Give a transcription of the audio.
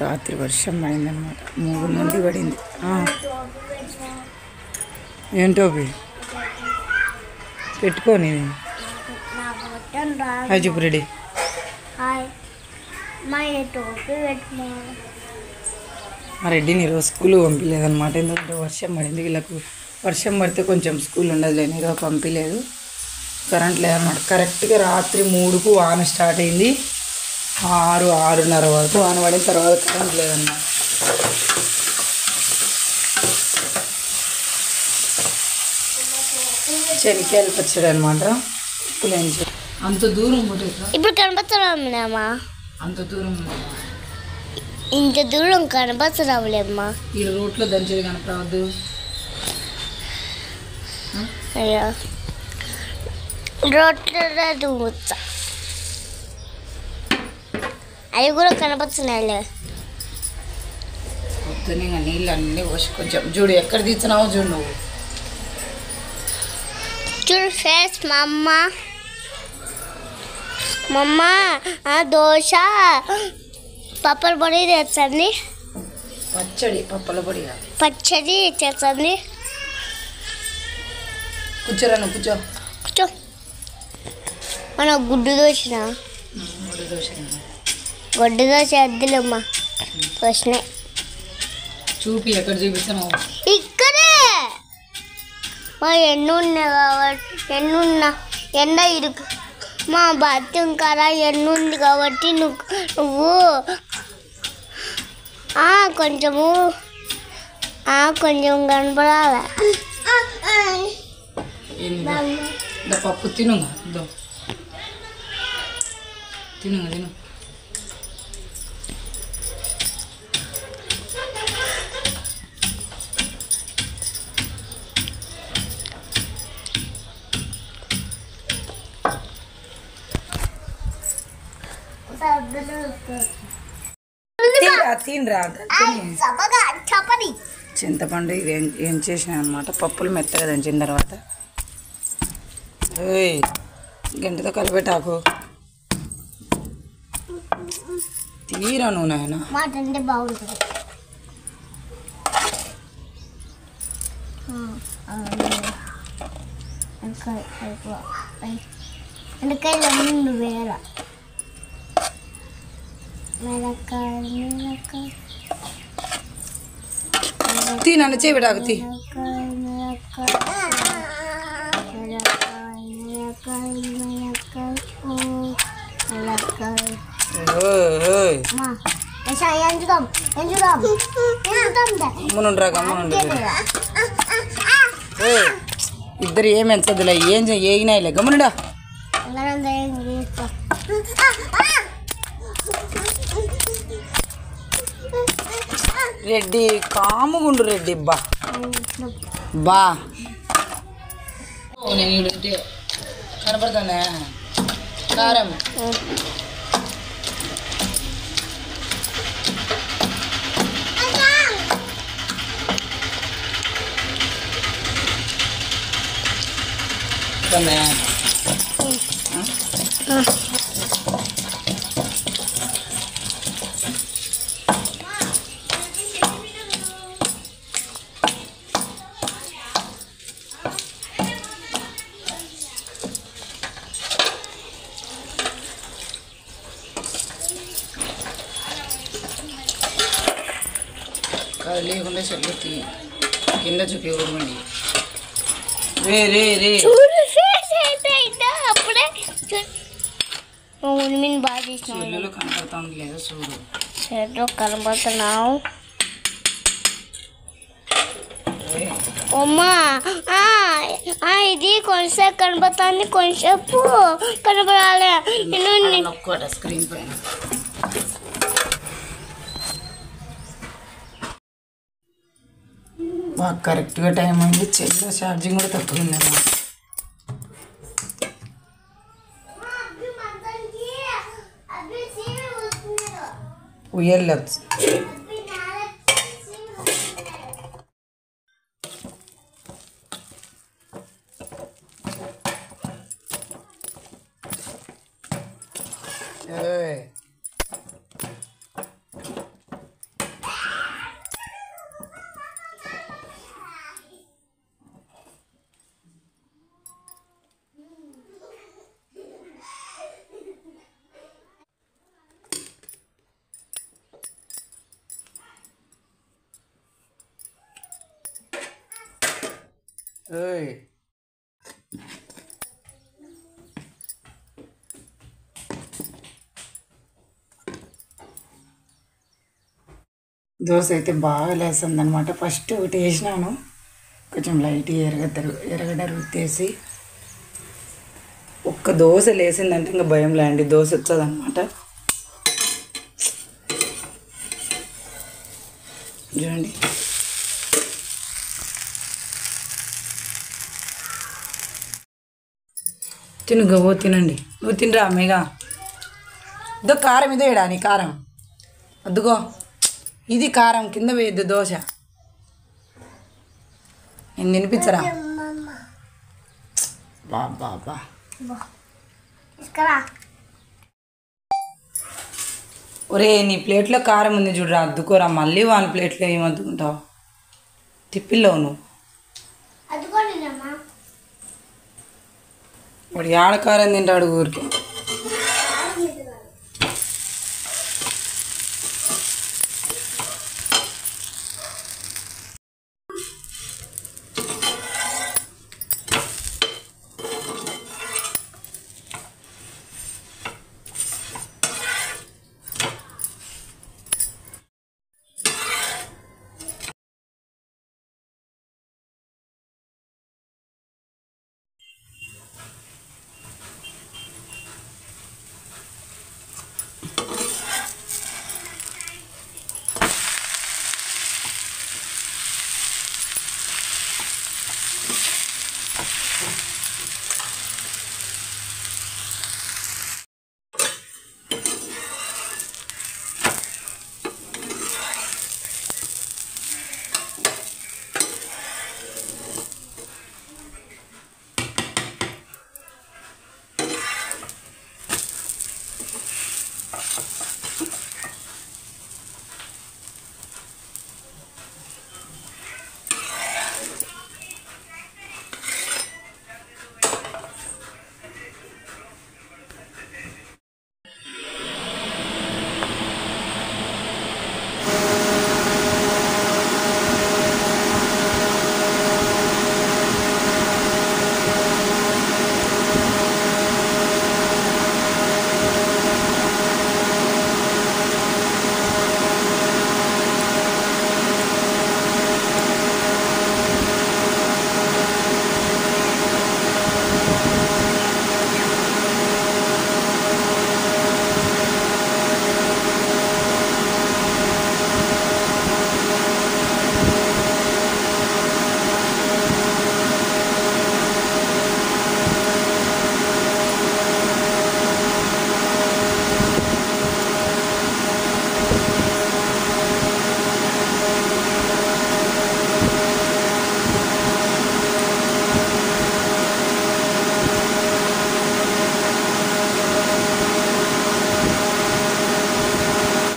రాత్రి వర్షం పడిందనమాట. 3 నుండి పడింది. ఏంటోపి పెట్టుకోని చూపు రెడీ. మా రెడ్డిని ఈరోజు స్కూల్ పంపించలేదన్నమాట. ఎందుకంటే వర్షం పడింది. వీళ్ళకు వర్షం పడితే కొంచెం స్కూల్ ఉండదులేని ఈరోజు పంపించలేదు. కరెంట్ లేదన్నమాట. కరెక్ట్గా రాత్రి 3కు వాన స్టార్ట్ అయింది. 6-6:30 వరకు వాన పడిన తర్వాత కరెంట్ లేదన్నమాట. శనికాయలు పచ్చడి అనమాట. అంత దూరం ఇప్పుడు కనపడుతున్నామా? అంత దూరం ఇంత దూరం కనపడుతున్నావులేమ్మా. ఈ రోడ్లో దంచేది కనపడవద్దు. అయ్యో రోడ్లో దూగుతా. అవి కూడా కనపడుతున్నాయిలే. పొద్దునే నీళ్ళు అన్నీ పోసి కొంచెం చూడు ఎక్కడ తీస్తున్నావు చూడు. నువ్వు చూడు ఫేస్ మా అమ్మ దోశ పప్పల పొడి తెచ్చండి. పచ్చడి పప్పల పొడి పచ్చడి తెచ్చండి. కూర్చోరా నువ్వు కూర్చో. కూర్చో. మన గుడ్డు దోశనా? గుడ్డు దోశ వద్దులేమ్మా. దోశనే చూపి ఎక్కడ చూపిస్తున్నావు? ఇక్కడే మా ఎన్నున్నా కాబట్టి ఎండ ఇరుకు మా బాత్రూమ్ కాడ ఎన్నుంది కాబట్టి నువ్వు కొంచెం కనపడాలి. పప్పు తిను తిను తిను. తినరా చింతపండు ఇది ఏం చేసినా అనమాట. పప్పులు మెత్తగా దంచిన తర్వాత గంటతో కలిపెట్టాకు. తీరా నువ్వు నాయన. బాగుంటుంది. ఎందుకైనా వేరే నన్ను చేపెట్టాకు తీ. ఇద్దరు ఏం ఎంచదులే. ఏం ఏగినాయిలే గమనుడా. రెడ్డి కాముగుండు రెడ్డి బా నేను కనపడుతున్నా కారం. లేకుండా చెట్లు కింద చూపి ఇవ్వండి. రే రే రే అప్పుడే బాగా చెల్లులో కనపడుతుంది లేదా చూడు. చెట్లు కనపడుతున్నావు అమ్మా. ఇది కొంచెంసేపు కనపడుతుంది, కొంచెంసేపు కనపడాలి. స్క్రీన్ పైన మాకు కరెక్ట్గా టైం అయింది. చెల్లో ఛార్జింగ్ కూడా తక్కువ ఉందమ్మా. ఉయ్యలేదు ఓయ్ దోశ అయితే బాగా లేస్తుంది అనమాట. ఫస్ట్ ఒకటి వేసినాను, కొంచెం లైట్ ఎరగడ్డ రుద్దేసి ఒక్క దోశ లేసిందంటే ఇంకా భయం లేండి, దోశ వచ్చదు అనమాట. చూడండి తిను గవ్వ తినండి, నువ్వు తినరా మేఘా. ఇదో కారం, ఇదో ఇడా నీ కారం అద్దుగో, ఇది కారం కింద వేయద్దు దోశ. నేను తినిపించరా? బాబా ఒరే నీ ప్లేట్లో కారం ఉంది చూడరా, అద్దుకోరా. మళ్ళీ వాళ్ళ ప్లేట్లో ఏం అద్దుకుంటావు? తిప్పిల్లావు నువ్వు. వాడు ఆడ కారం తింటాడు ఊరికి.